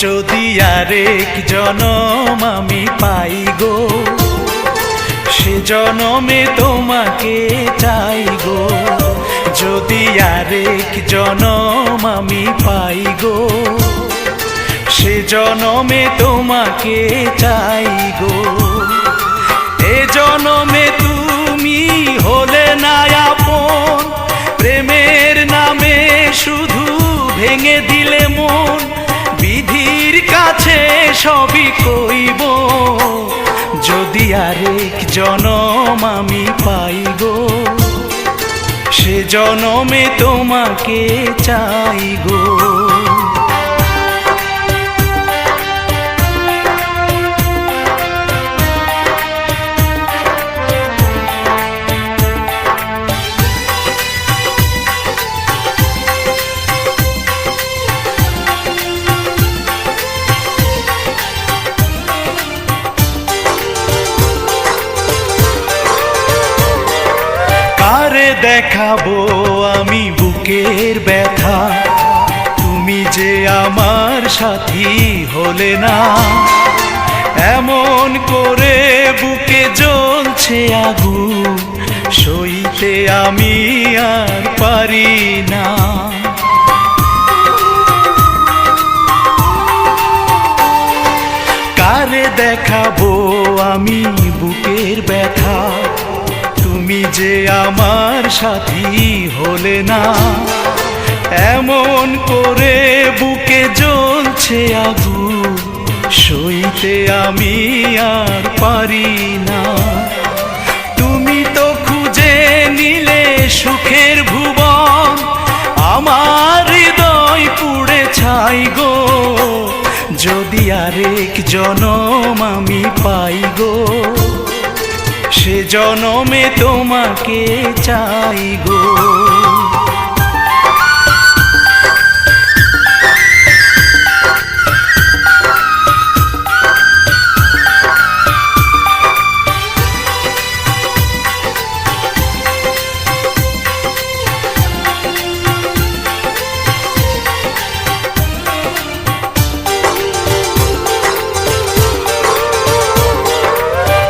যদি আরেক জনম আমি পাই গো, সে জনমে তোমাকে চাই গো। যদি আরেক জনম আমি পাই গো, সে জনমে তোমাকে চাই গো। এ জনমে তুমি হলে না আপন, প্রেমের নামে শুধু ভেঙে দিলে মন। বিধির কাছে সবই কইব, যদি আরেক জনম আমি পাই গো, সে জনমে তোমাকে চাই গো। কারে দেখাবো আমি বুকের ব্যথা, তুমি যে আমার সাথী হলে না। এমন করে বুকে জ্বলছে আগুন, সইতে আমি আর পারি না। কারে দেখাবো আমি বুকের ব্যথা, তুমি যে আমার সাথী হলে না। এমন করে বুকে জ্বলছে আগুন, সইতে আমি আর পারি না। তুমি তো খুঁজে নিলে সুখের ভুবন, আমার হৃদয় পুড়ে ছাই গো। যদি আরেক জনম আমি পাই গো, সে জনমে তোমাকে চাই গো।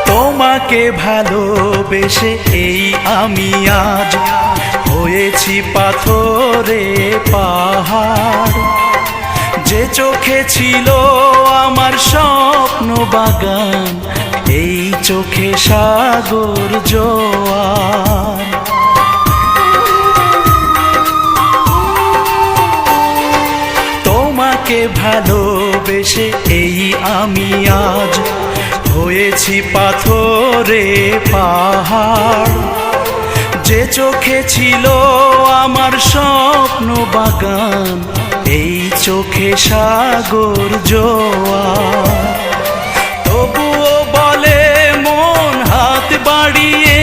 তোমাকে ভালোবেসে এই আমি আজ হয়েছি পাথরে পাহাড়। যে চোখে ছিল আমার স্বপ্ন বাগান, এই চোখে সাগর জোয়ার। তোমাকে ভালোবেসে এই আমি আজ হয়েছি পাথরে পাহাড়। যে চোখে ছিল আমার স্বপ্ন বাগান, এই চোখে সাগর জোয়ার। তবুও বলে মন হাত বাড়িয়ে,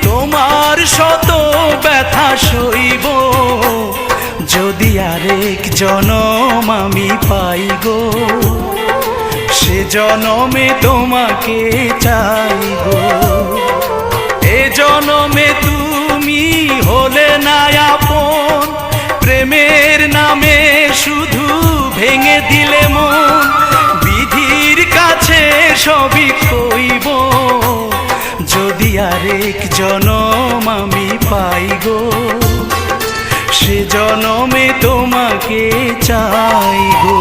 তোমার শত ব্যথা সইব। যদি আরেক জনম আমি পাই গো, সে জনমে তোমাকে চাই গো। এ জনমে তুমি হলে না আপন, প্রেমের নামে শুধু ভেঙে দিলে মন। বিধির কাছে সবই কইব, যদি আরেক জনম আমি পাই গো, সে জনমে তোমাকে চাই গো।